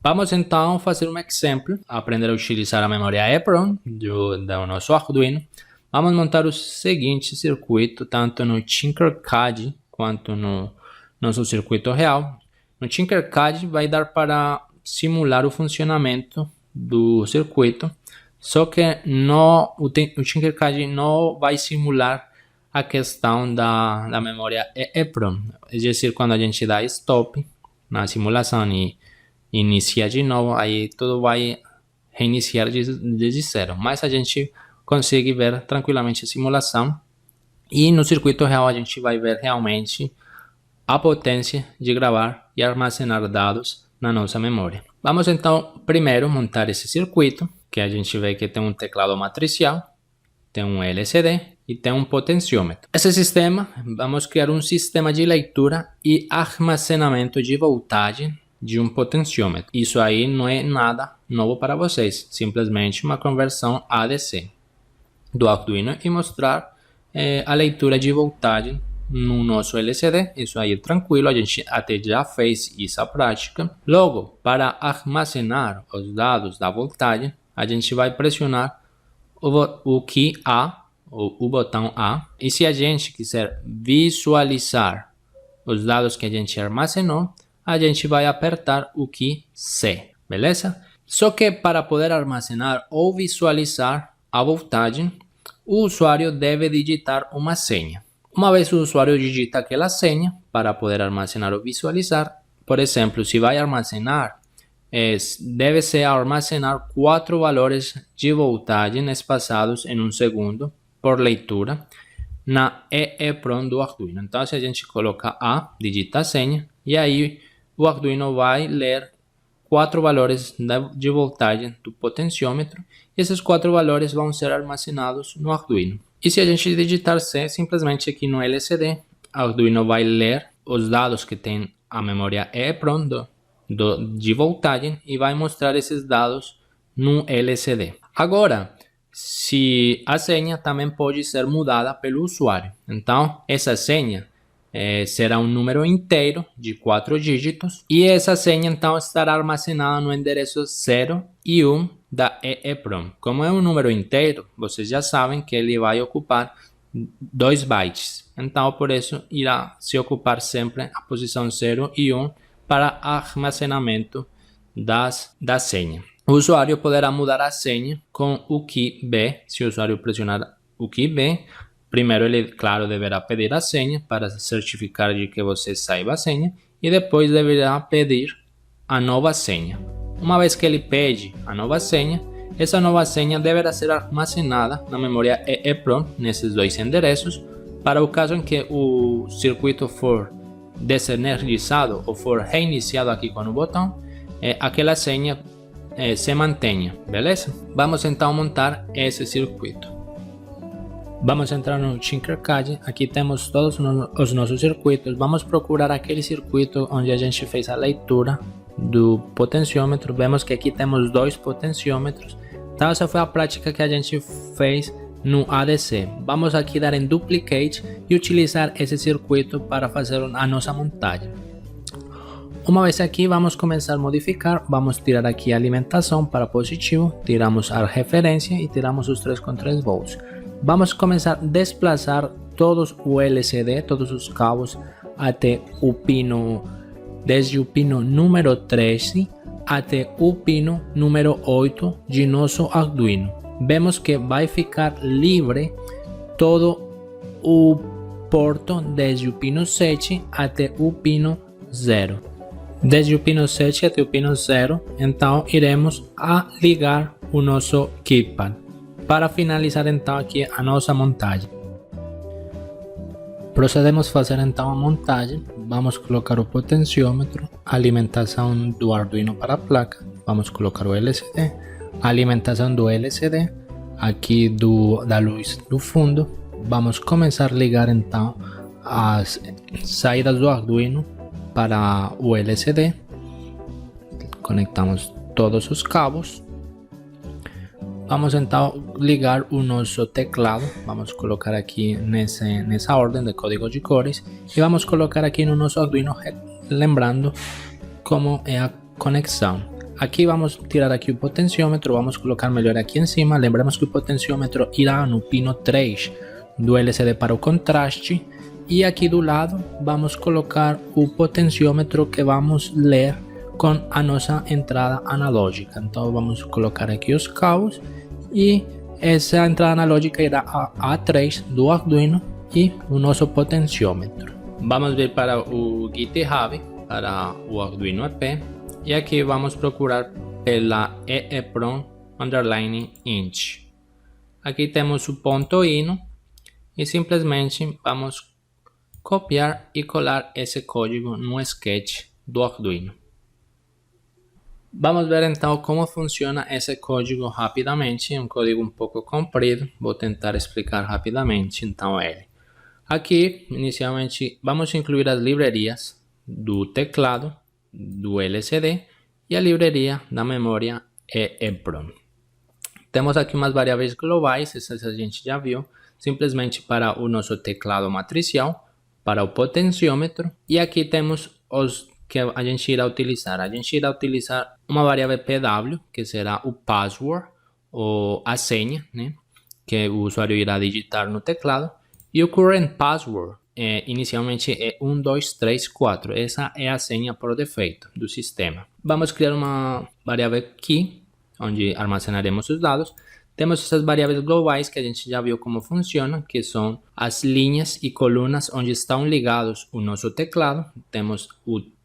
Vamos então fazer um exemplo, aprender a utilizar a memória EEPROM do nosso Arduino. Vamos montar o seguinte circuito, tanto no Tinkercad quanto no nosso circuito real. No Tinkercad vai dar para simular o funcionamento do circuito, só que o Tinkercad não vai simular a questão da memória EEPROM. É dizer, quando a gente dá stop na simulação e inicia de novo, aí tudo vai reiniciar desde zero. Mas a gente consegue ver tranquilamente a simulação e no circuito real a gente vai ver realmente a potência de gravar e armazenar dados na nossa memória. Vamos então primeiro montar esse circuito, que a gente vê que tem um teclado matricial, tem um LCD e tem um potenciômetro. Esse sistema, vamos criar um sistema de leitura e armazenamento de voltagem de um potenciômetro. Isso aí não é nada novo para vocês, simplesmente uma conversão ADC do Arduino e mostrar a leitura de voltagem no nosso LCD. Isso aí é tranquilo, a gente até já fez essa prática. Logo, para armazenar os dados da voltagem, a gente vai pressionar o key A, ou o botão A, e se a gente quiser visualizar os dados que a gente armazenou, a gente vai apertar o key C, beleza? Só que para poder armazenar ou visualizar a voltagem, o usuário deve digitar uma senha. Uma vez o usuário digita aquela senha, para poder armazenar ou visualizar, por exemplo, se vai armazenar, deve-se armazenar 4 valores de voltagem espaçados em um segundo por leitura na EEPROM do Arduino. Então, se a gente coloca A, digita a senha, e aí o Arduino vai ler 4 valores de voltagem do potenciômetro, e esses 4 valores vão ser armazenados no Arduino. E se a gente digitar C, simplesmente aqui no LCD, o Arduino vai ler os dados que tem a memória EEPROM de voltagem e vai mostrar esses dados no LCD. Agora, se a senha também pode ser mudada pelo usuário. Então, essa senha será um número inteiro de 4 dígitos e essa senha então estará armazenada no endereço 0 e 1 da EEPROM. Como é um número inteiro, vocês já sabem que ele vai ocupar 2 bytes. Então, por isso, irá se ocupar sempre a posição 0 e 1 para armazenamento da senha. O usuário poderá mudar a senha com o key B. Se o usuário pressionar o key B, primeiro ele, claro, deverá pedir a senha para certificar de que você saiba a senha e depois deverá pedir a nova senha. Uma vez que ele pede a nova senha, essa nova senha deverá ser armazenada na memória EEPROM nesses 2 endereços para o caso em que o circuito for desenergizado ou for reiniciado aqui com o botão, aquela senha se mantenha, beleza? Vamos então montar esse circuito. Vamos entrar no Tinkercad, aqui temos todos os nossos circuitos. Vamos procurar aquele circuito onde a gente fez a leitura do potenciômetro. Vemos que aqui temos 2 potenciômetros. Então essa foi a prática que a gente fez no ADC. Vamos aqui dar em Duplicate e utilizar esse circuito para fazer a nossa montagem. Uma vez aqui, vamos começar a modificar. Vamos tirar aqui a alimentação para positivo, tiramos a referência e tiramos os 3,3 volts. Vamos começar a desplaçar todos o LCD, todos os cabos até o pino, desde o pino número 13 até o pino número 8 de nosso Arduino. Vemos que vai ficar livre todo o porto desde o pino 7 até o pino 0. Desde o pino 7 até o pino 0, então iremos ligar o nosso KeyPad. Para finalizar então aqui a nossa montagem. Procedemos a fazer então a montagem. Vamos colocar o potenciômetro, a alimentação do Arduino para a placa. Vamos colocar o LCD, a alimentação do LCD, aqui da luz do fundo. Vamos começar a ligar então as saídas do Arduino para o LCD. Conectamos todos os cabos. Vamos então ligar o nosso teclado. Vamos colocar aqui nessa ordem de código de cores e vamos colocar aqui no nosso Arduino, lembrando como é a conexão. Aqui vamos tirar aqui o potenciômetro, vamos colocar melhor aqui em cima. Lembramos que o potenciômetro irá no pino 3 do LCD para o contraste. E aqui do lado vamos colocar o potenciômetro que vamos ler com a nossa entrada analógica. Então vamos colocar aqui os cabos e essa entrada analógica irá a A3 do Arduino e o nosso potenciômetro. Vamos vir para o GitHub, para o Arduino EP, e aqui vamos procurar pela EEPROM_int. Aqui temos o ponto .ino e simplesmente vamos copiar e colar esse código no sketch do Arduino. Vamos ver então como funciona esse código rapidamente. É um código um pouco comprido, vou tentar explicar rapidamente então ele. Aqui, inicialmente, vamos incluir as livrarias do teclado, do LCD e a livraria da memória EEPROM. Temos aqui umas variáveis globais, essas a gente já viu, simplesmente para o nosso teclado matricial, para o potenciômetro, e aqui temos os que a gente irá utilizar. A gente irá utilizar uma variável PW, que será o password, ou a senha, né, que o usuário irá digitar no teclado, e o current password, inicialmente é 1234, essa é a senha por defeito do sistema. Vamos criar uma variável key, onde armazenaremos os dados. Temos essas variáveis globais que a gente já viu como funciona, que são as linhas e colunas onde estão ligados o nosso teclado. Temos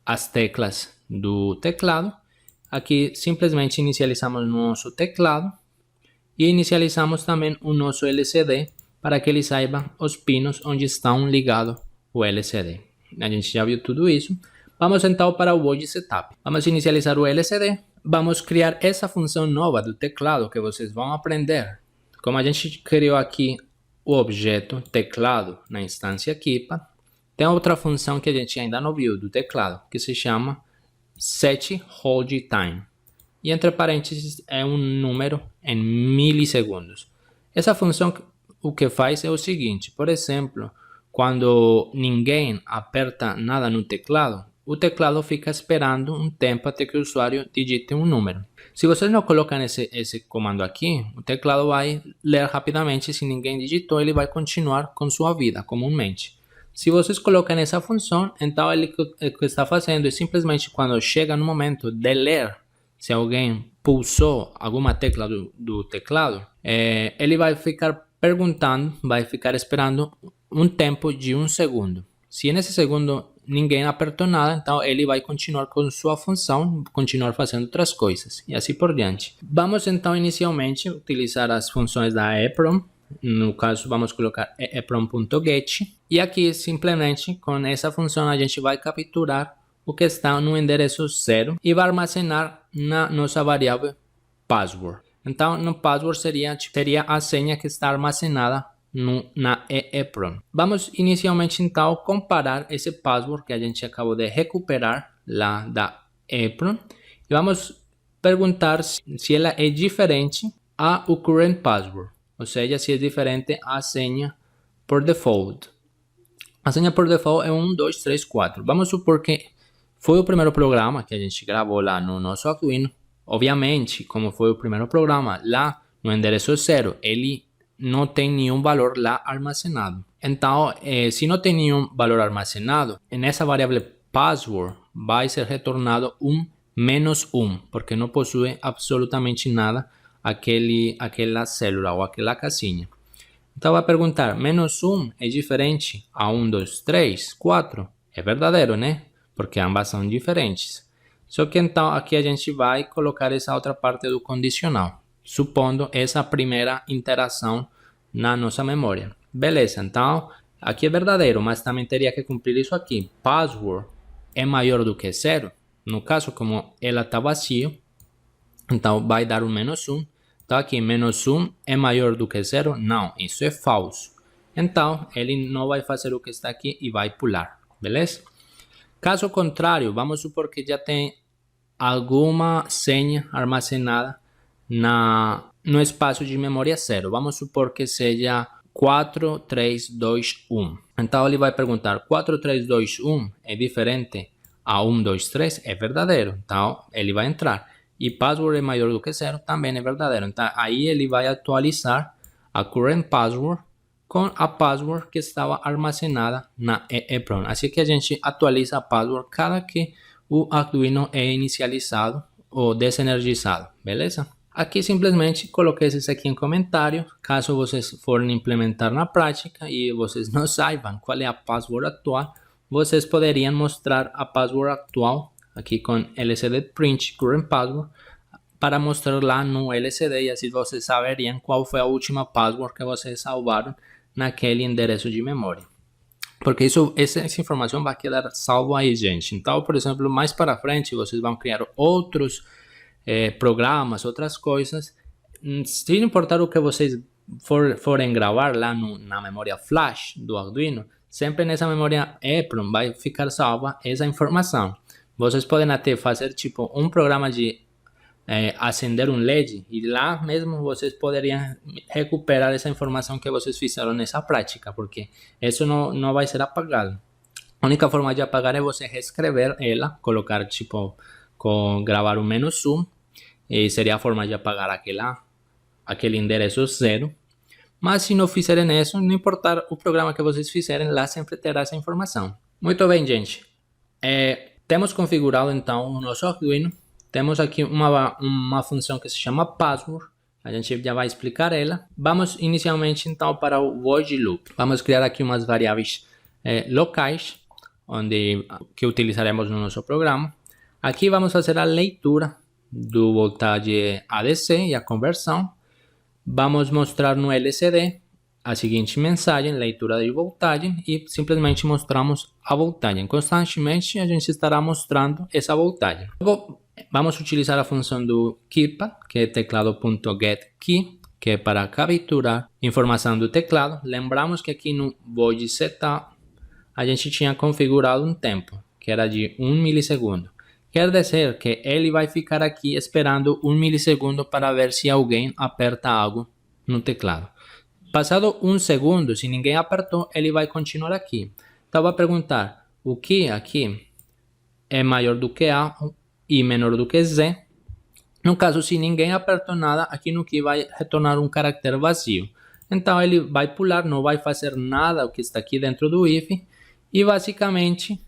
as teclas do teclado. Aqui simplesmente inicializamos o nosso teclado e inicializamos também o nosso LCD para que ele saiba os pinos onde estão ligados o LCD. A gente já viu tudo isso. Vamos então para o Board Setup. Vamos inicializar o LCD. Vamos criar essa função nova do teclado que vocês vão aprender. Como a gente criou aqui o objeto teclado na instância Keepa, tem outra função que a gente ainda não viu do teclado, que se chama setHoldTime. E entre parênteses é um número em milissegundos. Essa função o que faz é o seguinte: por exemplo, quando ninguém aperta nada no teclado, o teclado fica esperando um tempo até que o usuário digite um número. Se vocês não colocam esse comando aqui, o teclado vai ler rapidamente. Se ninguém digitou, ele vai continuar com sua vida comumente. Se vocês colocam essa função, então ele o que está fazendo é simplesmente quando chega no momento de ler, se alguém pulsou alguma tecla do teclado, ele vai ficar perguntando, vai ficar esperando um tempo de 1 segundo. Se nesse segundo ninguém apertou nada, então ele vai continuar com sua função, continuar fazendo outras coisas e assim por diante. Vamos então inicialmente utilizar as funções da EEPROM. No caso, vamos colocar eeprom.get e aqui simplesmente com essa função a gente vai capturar o que está no endereço 0 e vai armazenar na nossa variável password. Então, no password seria a senha que está armazenada na EEPROM. Vamos inicialmente então comparar esse password que a gente acabou de recuperar lá da EEPROM e vamos perguntar se ela é diferente ao current password, ou seja, se é diferente à senha por default. A senha por default é 1234. Vamos supor que foi o primeiro programa que a gente gravou lá no nosso Arduino. Obviamente, como foi o primeiro programa lá no endereço 0, ele não tem nenhum valor lá armazenado. Então, se não tem nenhum valor armazenado, nessa variável password vai ser retornado -1, porque não possui absolutamente nada aquela célula ou aquela casinha. Então vai perguntar, -1 é diferente a 1, 2, 3, 4? É verdadeiro, né? Porque ambas são diferentes. Só que então aqui a gente vai colocar essa outra parte do condicional, supondo essa primeira interação na nossa memória. Beleza, então aqui é verdadeiro, mas também teria que cumprir isso aqui. Password é maior do que 0. No caso, como ela está vazio, então vai dar um -1. Então aqui, -1 é maior do que 0? Não, isso é falso. Então ele não vai fazer o que está aqui e vai pular, beleza? Caso contrário, vamos supor que já tem alguma senha armazenada no espaço de memória 0. Vamos supor que seja 4321. Então ele vai perguntar, 4321 é diferente a 123? É verdadeiro. Então ele vai entrar. e password é maior do que 0, também é verdadeiro. Então aí ele vai atualizar a current password com a password que estava armazenada na EEPROM. Assim que a gente atualiza a password cada que o Arduino é inicializado ou desenergizado, beleza? Aqui simplesmente coloquei isso aqui em comentário, caso vocês forem implementar na prática e vocês não saibam qual é a password atual, vocês poderiam mostrar a password atual aqui com LCD Print Current Password para mostrar lá no LCD e assim vocês saberiam qual foi a última password que vocês salvaram naquele endereço de memória. Porque essa informação vai quedar salvo aí, gente. Então, por exemplo, mais para frente vocês vão criar outros programas, outras coisas, sem importar o que vocês forem gravar lá na memória flash do Arduino, sempre nessa memória EEPROM vai ficar salva essa informação. Vocês podem até fazer tipo um programa de acender um LED e lá mesmo vocês poderiam recuperar essa informação que vocês fizeram nessa prática, porque isso não vai ser apagado. A única forma de apagar é você reescrever ela, colocar tipo gravar um menos um, e seria a forma de apagar aquele endereço 0. Mas se não fizerem isso, não importar o programa que vocês fizerem, lá sempre terá essa informação. Muito bem, gente. Temos configurado então o nosso Arduino. Temos aqui uma função que se chama password. A gente já vai explicar ela. Vamos inicialmente então para o void loop. Vamos criar aqui umas variáveis locais que utilizaremos no nosso programa. Aqui vamos fazer a leitura do voltagem ADC e a conversão. Vamos mostrar no LCD a seguinte mensagem, leitura de voltagem, e simplesmente mostramos a voltagem. Constantemente a gente estará mostrando essa voltagem. Vamos utilizar a função do keypad, que é teclado.getKey, que é para capturar informação do teclado. Lembramos que aqui no void setup a gente tinha configurado um tempo, que era de 1 milissegundo. Quer dizer que ele vai ficar aqui esperando 1 milissegundo para ver se alguém aperta algo no teclado. Passado 1 segundo, se ninguém apertou, ele vai continuar aqui. Então vai perguntar, o que aqui é maior do que A e menor do que Z? No caso, se ninguém apertou nada, aqui no que vai retornar um caractere vazio. Então ele vai pular, não vai fazer nada o que está aqui dentro do if. E basicamente,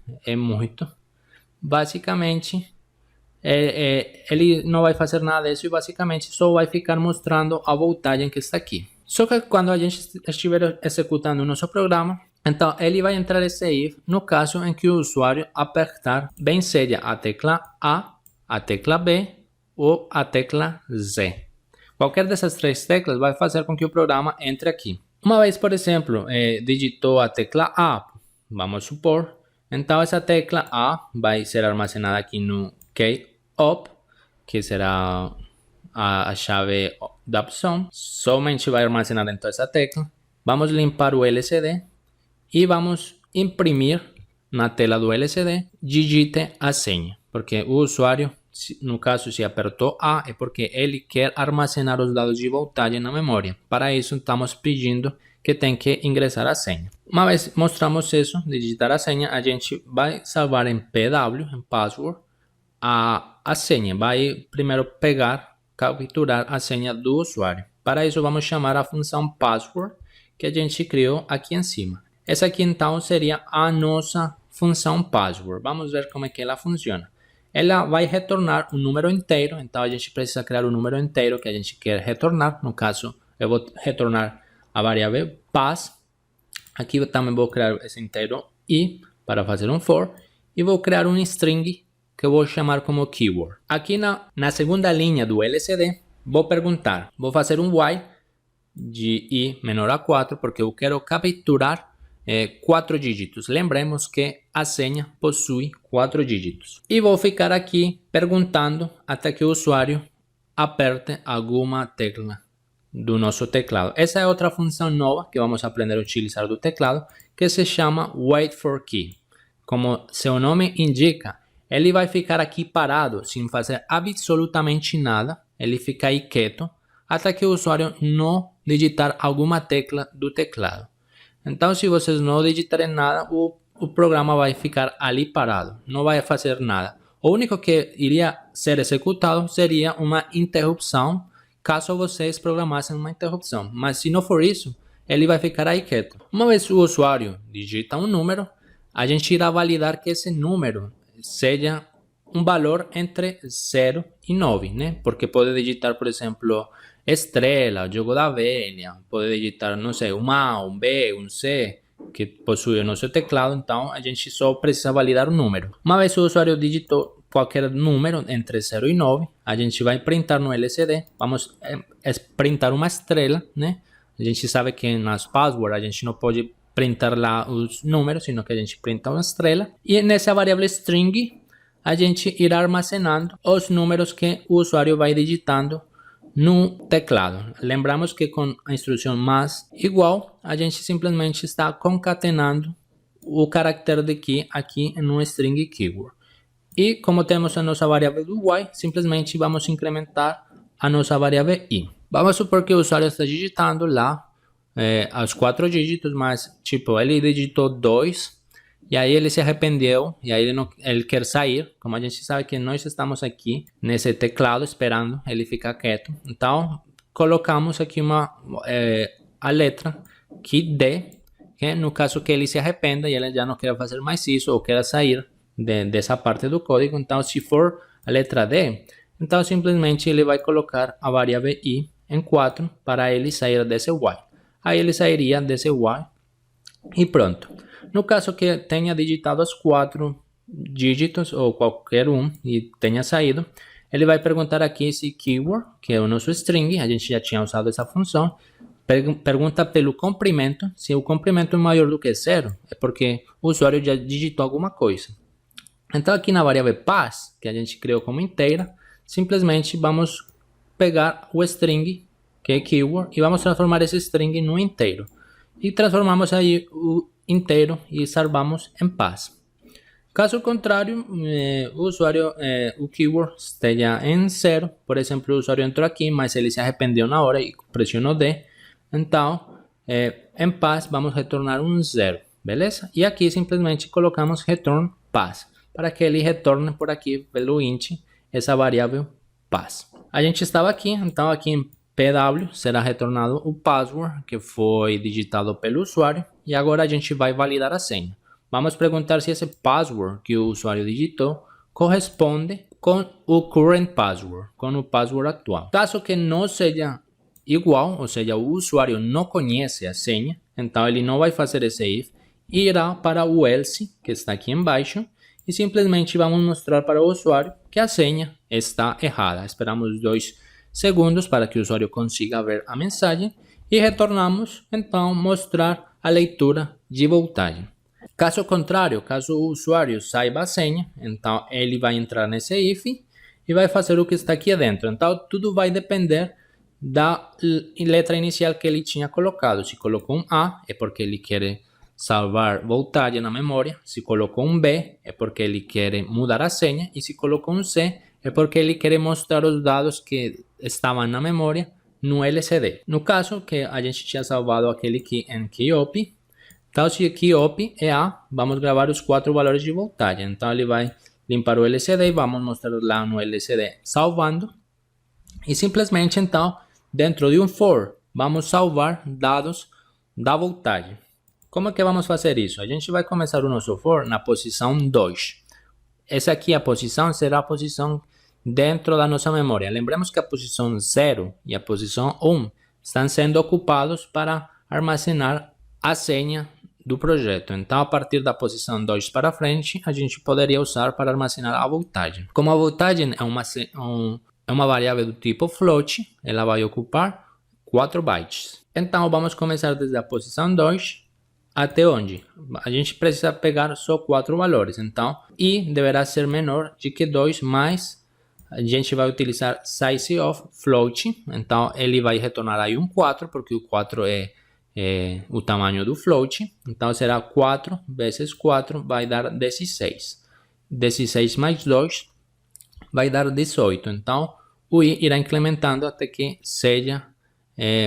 ele não vai fazer nada disso e basicamente só vai ficar mostrando a voltagem que está aqui. Só que quando a gente estiver executando o nosso programa, então ele vai entrar esse if no caso em que o usuário apertar bem seja a tecla A tecla B ou a tecla Z. Qualquer dessas três teclas vai fazer com que o programa entre aqui. Uma vez, por exemplo, digitou a tecla A, vamos supor, então essa tecla A vai ser armazenada aqui no key-op, que será a chave da opção. Somente vai armazenar então essa tecla. Vamos limpar o LCD e vamos imprimir na tela do LCD, digite a senha, porque o usuário, no caso, se apertou A, é porque ele quer armazenar os dados de voltagem na memória. Para isso, estamos pedindo que tem que ingressar a senha. Uma vez mostramos isso, de digitar a senha, a gente vai salvar em PW, em password, a senha. Vai primeiro capturar a senha do usuário. Para isso, vamos chamar a função password, que a gente criou aqui em cima. Essa aqui, então, seria a nossa função password. Vamos ver como é que ela funciona. Ela vai retornar um número inteiro, então a gente precisa criar um número inteiro que a gente quer retornar. No caso, eu vou retornar a variável pass. Aqui eu também vou criar esse inteiro i para fazer um for. E vou criar um string que eu vou chamar como keyword. Aqui na segunda linha do LCD, vou perguntar, vou fazer um while de i menor a 4, porque eu quero capturar 4 dígitos. Lembremos que a senha possui 4 dígitos. E vou ficar aqui perguntando até que o usuário aperte alguma tecla do nosso teclado. Essa é outra função nova que vamos aprender a utilizar do teclado, que se chama wait for key. Como seu nome indica, ele vai ficar aqui parado, sem fazer absolutamente nada. Ele fica aí quieto, até que o usuário não digitar alguma tecla do teclado. Então, se vocês não digitarem nada, o programa vai ficar ali parado, não vai fazer nada. O único que iria ser executado seria uma interrupção, caso vocês programassem uma interrupção. Mas se não for isso, ele vai ficar aí quieto. Uma vez o usuário digita um número, a gente irá validar que esse número seja um valor entre 0 e 9, né? Porque pode digitar, por exemplo, estrela, jogo da velha, pode digitar, não sei, um A, um B, um C, que possui o nosso teclado, então a gente só precisa validar o número. Uma vez o usuário digitou qualquer número entre 0 e 9, a gente vai printar no LCD, vamos printar uma estrela, né? A gente sabe que nas passwords a gente não pode printar lá os números, sino que a gente printa uma estrela. E nessa variável string, a gente irá armazenando os números que o usuário vai digitando no teclado. Lembramos que com a instrução mais igual, a gente simplesmente está concatenando o caractere de key aqui no string keyword. E como temos a nossa variável do y, simplesmente vamos incrementar a nossa variável i. Vamos supor que o usuário está digitando lá os 4 dígitos, mas tipo, ele digitou 2, e aí ele se arrependeu, e aí ele quer sair. Como a gente sabe que nós estamos aqui nesse teclado esperando ele ficar quieto, então colocamos aqui a letra que D, que no caso que ele se arrependa e ele já não quer fazer mais isso, ou quer sair dessa parte do código. Então se for a letra D, então simplesmente ele vai colocar a variável i em 4 para ele sair desse while. Aí ele sairia desse while e pronto. No caso que tenha digitado os 4 dígitos ou qualquer um e tenha saído, ele vai perguntar aqui esse keyword, que é o nosso string, a gente já tinha usado essa função, pergunta pelo comprimento. Se o comprimento é maior do que 0, é porque o usuário já digitou alguma coisa. Então aqui na variável pass, que a gente criou como inteira, simplesmente vamos pegar o string, que é keyword, e vamos transformar esse string no inteiro. E transformamos aí o inteiro e salvamos em pass. Caso contrário, o keyword esteja em 0, por exemplo, o usuário entrou aqui, mas ele se arrependeu na hora e pressionou D, então em pass vamos retornar um 0, beleza? E aqui simplesmente colocamos return pass, para que ele retorne por aqui pelo int essa variável pass. A gente estava aqui, então aqui em PW será retornado o password que foi digitado pelo usuário, e agora a gente vai validar a senha. Vamos perguntar se esse password que o usuário digitou corresponde com o current password, com o password atual. Caso que não seja igual, ou seja, o usuário não conhece a senha, então ele não vai fazer esse if, e irá para o else, que está aqui embaixo, e simplesmente vamos mostrar para o usuário que a senha está errada. Esperamos 2 segundos para que o usuário consiga ver a mensagem e retornamos, então, mostrar a leitura de voltagem. Caso contrário, caso o usuário saiba a senha, então ele vai entrar nesse if e vai fazer o que está aqui dentro. Então tudo vai depender da letra inicial que ele tinha colocado. Se colocou um A, é porque ele quer salvar voltagem na memória. Se colocou um B, é porque ele quer mudar a senha. E se colocou um C, é porque ele quer mostrar os dados que estavam na memória no LCD. No caso que a gente tinha salvado aquele key em keyop, então se keyop é A, vamos gravar os 4 valores de voltagem. Então ele vai limpar o LCD e vamos mostrar lá no LCD salvando. E simplesmente então, dentro de um for, vamos salvar dados da voltagem. Como é que vamos fazer isso? A gente vai começar o nosso for na posição 2. Essa aqui, a posição, será a posição dentro da nossa memória. Lembremos que a posição 0 e a posição 1 estão sendo ocupados para armazenar a senha do projeto. Então, a partir da posição 2 para frente, a gente poderia usar para armazenar a voltagem. Como a voltagem é uma variável do tipo float, ela vai ocupar 4 bytes. Então, vamos começar desde a posição 2 até onde? A gente precisa pegar só 4 valores. Então, i deverá ser menor de que 2, mas a gente vai utilizar size of float. Então, ele vai retornar aí um 4, porque o 4 é o tamanho do float. Então, será 4 vezes 4 vai dar 16. 16 mais 2 vai dar 18. Então, o i irá incrementando até que seja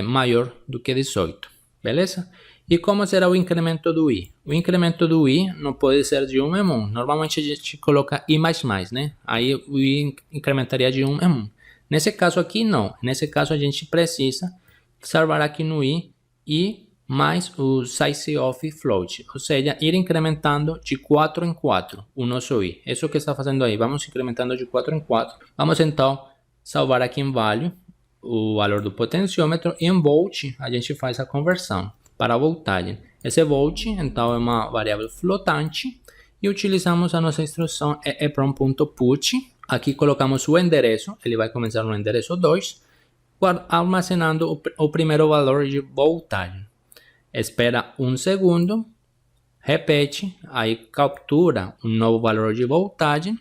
maior do que 18. Beleza? E como será o incremento do I? O incremento do I não pode ser de 1 em 1. Normalmente a gente coloca I mais mais, né? Aí o I incrementaria de 1 em 1. Nesse caso aqui, não. Nesse caso, a gente precisa salvar aqui no I mais o size of float. Ou seja, ir incrementando de 4 em 4 o nosso I. Isso que está fazendo aí. Vamos incrementando de 4 em 4. Vamos então salvar aqui em value o valor do potenciômetro. E em volt, a gente faz a conversão para a voltagem. Esse volt, então, é uma variável flotante e utilizamos a nossa instrução eeprom.put. Aqui colocamos o endereço, ele vai começar no endereço 2, armazenando o primeiro valor de voltagem. Espera 1 segundo, repete, aí captura um novo valor de voltagem.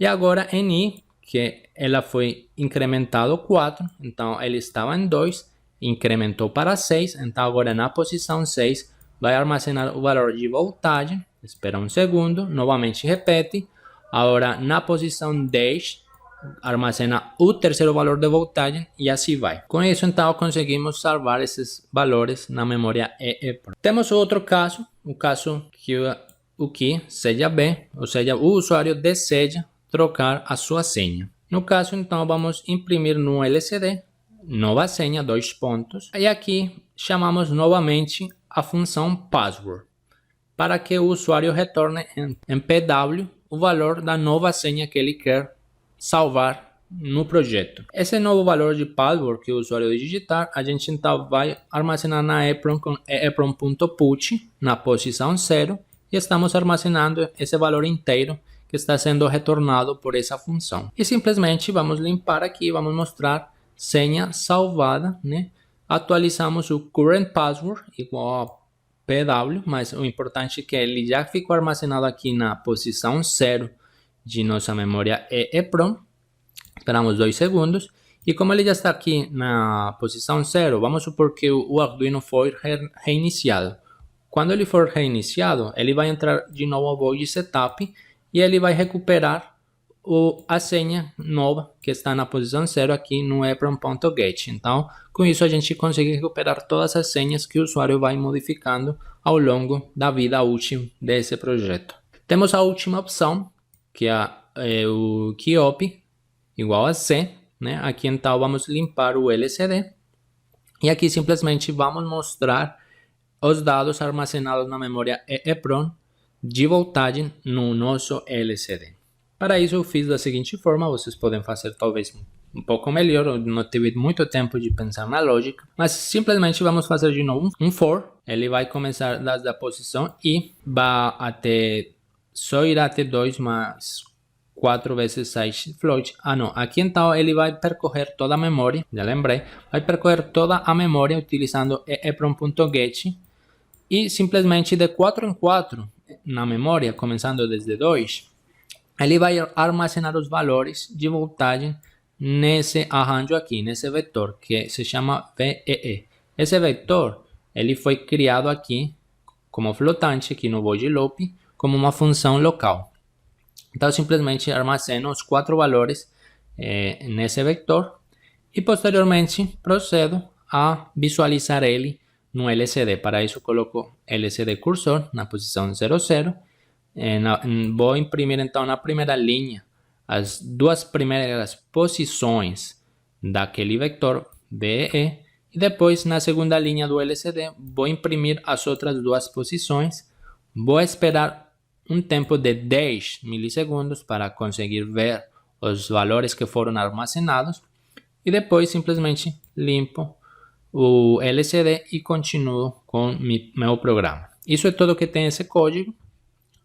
E agora em I, que ela foi incrementado 4, então ele estava em 2, incrementou para 6, então agora na posição 6 vai armazenar o valor de voltagem, espera 1 segundo, novamente repete, agora na posição 10 armazena o terceiro valor de voltagem e assim vai. Com isso então conseguimos salvar esses valores na memória EEPROM. Temos outro caso, o caso que o que seja B, ou seja, o usuário deseja trocar a sua senha. No caso então vamos imprimir no LCD nova senha, 2 pontos, e aqui chamamos novamente a função password para que o usuário retorne em PW o valor da nova senha que ele quer salvar no projeto. Esse novo valor de password que o usuário digitar, a gente então vai armazenar na EEPROM com eeprom.put na posição 0 e estamos armazenando esse valor inteiro que está sendo retornado por essa função. E simplesmente vamos limpar aqui, vamos mostrar senha salvada, né? Atualizamos o current password igual a PW, mas o importante é que ele já ficou armazenado aqui na posição 0 de nossa memória EEPROM. Esperamos 2 segundos. E como ele já está aqui na posição 0, vamos supor que o Arduino foi reiniciado. Quando ele for reiniciado, ele vai entrar de novo ao Void Setup e ele vai recuperar a senha nova que está na posição 0 aqui no eeprom.get. Então, com isso a gente consegue recuperar todas as senhas que o usuário vai modificando ao longo da vida útil desse projeto. Temos a última opção, que é o keyop igual a C, né? Aqui então vamos limpar o LCD e aqui simplesmente vamos mostrar os dados armazenados na memória EEPROM de voltagem no nosso LCD. Para isso eu fiz da seguinte forma, vocês podem fazer talvez um pouco melhor, eu não tive muito tempo de pensar na lógica, mas simplesmente vamos fazer de novo um for, ele vai começar da posição I, vai até, só irá até 2 mais 4 vezes size float, não, aqui então ele vai percorrer toda a memória, já lembrei, vai percorrer toda a memória utilizando eeprom.get e simplesmente de 4 em 4 na memória, começando desde 2, ele vai armazenar os valores de voltagem nesse arranjo aqui, nesse vetor, que se chama VEE. Esse vetor, ele foi criado aqui como flotante, aqui no Void Loop, como uma função local. Então, simplesmente armazeno os 4 valores nesse vetor e, posteriormente, procedo a visualizar ele no LCD. Para isso, coloco LCD cursor na posição 00. Vou imprimir então na primeira linha as 2 primeiras posições daquele vetor VE e depois na segunda linha do LCD vou imprimir as outras 2 posições. Vou esperar um tempo de 10 milissegundos para conseguir ver os valores que foram armazenados e depois simplesmente limpo o LCD e continuo com meu programa. Isso é tudo que tem esse código.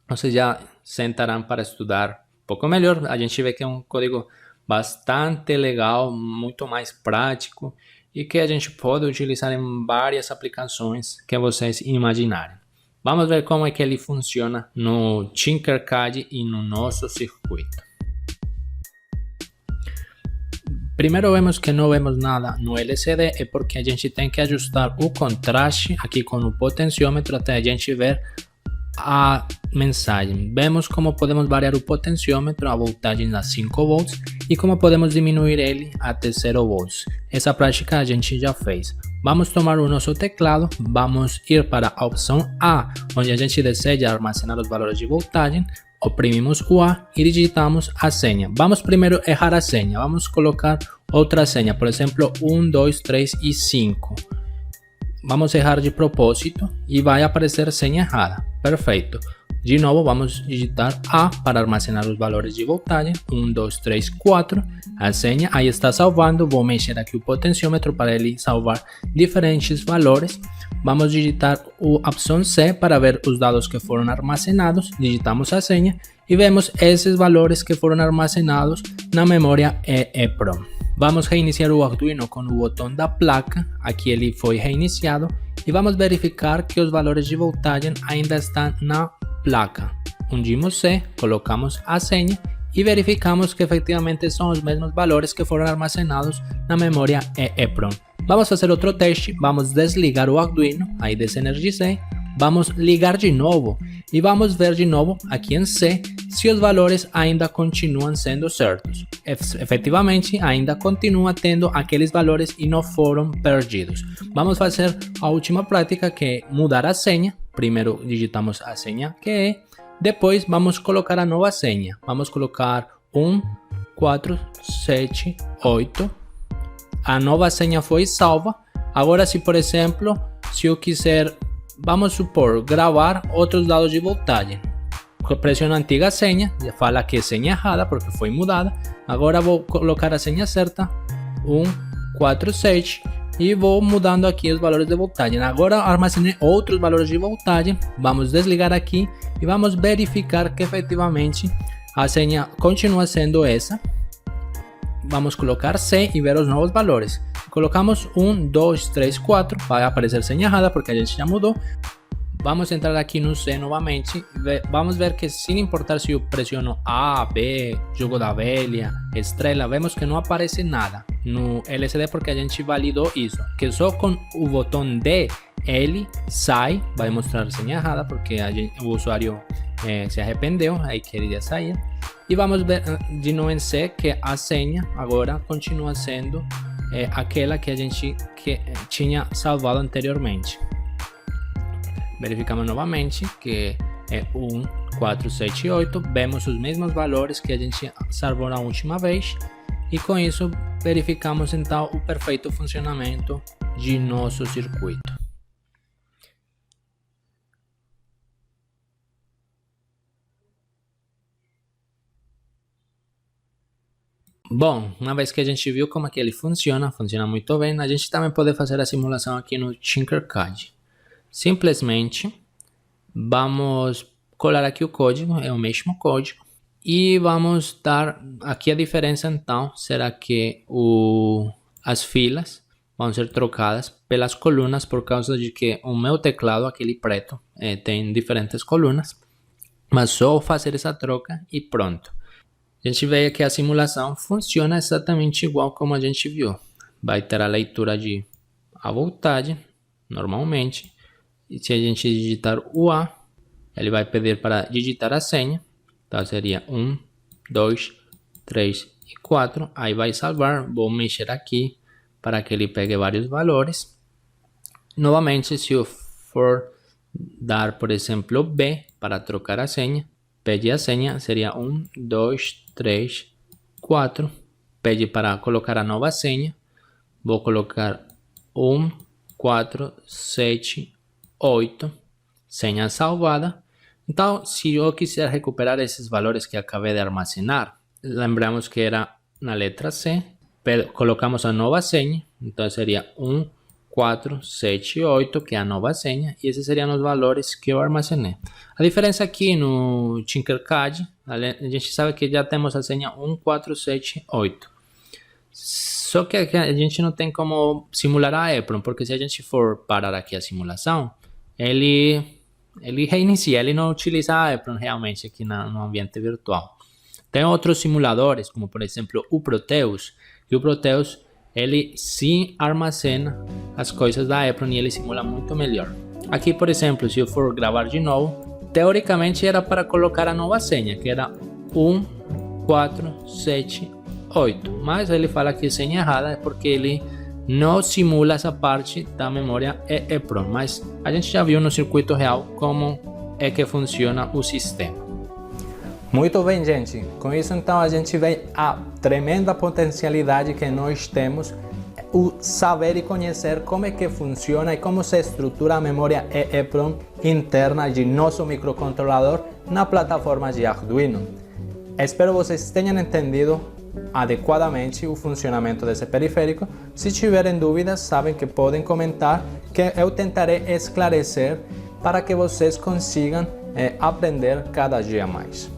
Vocês já sentarão para estudar um pouco melhor. A gente vê que é um código bastante legal, muito mais prático e que a gente pode utilizar em várias aplicações que vocês imaginarem. Vamos ver como é que ele funciona no Tinkercad e no nosso circuito. Primeiro vemos que não vemos nada no LCD, é porque a gente tem que ajustar o contraste aqui com o potenciômetro até a gente ver a mensagem. Vemos como podemos variar o potenciômetro, a voltagem a 5 volts e como podemos diminuir ele até 0 volts. Essa prática a gente já fez. Vamos tomar o nosso teclado, vamos ir para a opção A, onde a gente deseja armazenar os valores de voltagem, oprimimos o A e digitamos a senha. Vamos primeiro errar a senha, vamos colocar outra senha, por exemplo 1, 2, 3 e 5. Vamos errar de propósito e vai aparecer senha errada. Perfeito. De novo, vamos digitar A para armazenar os valores de voltagem. 1, 2, 3, 4. A senha aí está salvando. Vou mexer aqui o potenciômetro para ele salvar diferentes valores. Vamos digitar a opção C para ver os dados que foram armazenados. Digitamos a senha e vemos esses valores que foram armazenados na memória EEPROM. Vamos reiniciar o Arduino com o botão da placa, aqui ele foi reiniciado, e vamos verificar que os valores de voltagem ainda estão na placa. Undimos C, colocamos a senha e verificamos que efetivamente são os mesmos valores que foram armazenados na memória EEPROM. Vamos fazer outro teste, vamos desligar o Arduino, aí desenergizei, vamos ligar de novo e vamos ver de novo aqui em C se os valores ainda continuam sendo certos. Efetivamente ainda continua tendo aqueles valores e não foram perdidos. Vamos fazer a última prática, que é mudar a senha. Primeiro digitamos a senha que é, depois vamos colocar a nova senha. Vamos colocar 1, 4, 7, 8. A nova senha foi salva. Agora, se por exemplo, se eu quiser, vamos supor, gravar outros dados de voltagem, pressiono a antiga senha, fala que é senha errada porque foi mudada. Agora vou colocar a senha certa, 1, 4, 7, e vou mudando aqui os valores de voltagem. Agora armazenei outros valores de voltagem. Vamos desligar aqui e vamos verificar que efetivamente a senha continua sendo essa. Vamos colocar C e ver os novos valores. Colocamos 1, 2, 3, 4, vai aparecer senha errada porque a gente já mudou. Vamos entrar aqui no C novamente. Vamos ver que, sem importar se eu pressiono A, B, jogo da velha, estrela, vemos que não aparece nada no LCD porque a gente validou isso. Que só com o botão D ele sai, vai mostrar senha errada porque o usuário se arrependeu, aí queria sair. E vamos ver de novo em C que a senha agora continua sendo aquela que a gente tinha salvado anteriormente. Verificamos novamente que é 1, 4, 7 e 8. Vemos os mesmos valores que a gente salvou na última vez. E com isso verificamos então o perfeito funcionamento de nosso circuito. Bom, uma vez que a gente viu como é que ele funciona muito bem, a gente também pode fazer a simulação aqui no Tinkercad. Simplesmente vamos colar aqui o código, é o mesmo código, e vamos dar aqui a diferença. Então será que as filas vão ser trocadas pelas colunas, por causa de que o meu teclado, aquele preto, tem diferentes colunas, mas só fazer essa troca e pronto. A gente vê que a simulação funciona exatamente igual como a gente viu. Vai ter a leitura de a voltagem normalmente. E se a gente digitar o A, ele vai pedir para digitar a senha. Então seria 1, 2, 3 e 4. Aí vai salvar. Vou mexer aqui para que ele pegue vários valores. Novamente, se eu for dar, por exemplo, B para trocar a senha, pede a senha, seria 1, 2, 3, 4. Pede para colocar a nova senha. Vou colocar 1, 4, 7, 8, senha salvada. Então, se eu quiser recuperar esses valores que acabei de armazenar, lembramos que era na letra C, colocamos a nova senha, então seria 1, 4, 7, 8, que é a nova senha, e esses seriam os valores que eu armazenei. A diferença aqui no Tinkercad, a gente sabe que já temos a senha 1, 4, 7, 8. Só que a gente não tem como simular a EEPROM, porque se a gente for parar aqui a simulação, ele reinicia, ele não utiliza a EEPROM realmente aqui no ambiente virtual. Tem outros simuladores, como por exemplo o Proteus, e o Proteus ele sim armazena as coisas da EEPROM e ele simula muito melhor. Aqui, por exemplo, se eu for gravar de novo, teoricamente era para colocar a nova senha, que era 1, 4, 7, 8, mas ele fala que senha errada é porque ele não simula essa parte da memória EEPROM, mas a gente já viu no circuito real como é que funciona o sistema. Muito bem, gente. Com isso, então, a gente vê a tremenda potencialidade que nós temos, o saber e conhecer como é que funciona e como se estrutura a memória EEPROM interna de nosso microcontrolador na plataforma de Arduino. Espero vocês tenham entendido adequadamente o funcionamento desse periférico. Se tiverem dúvidas, sabem que podem comentar, que eu tentarei esclarecer para que vocês consigam aprender cada dia mais.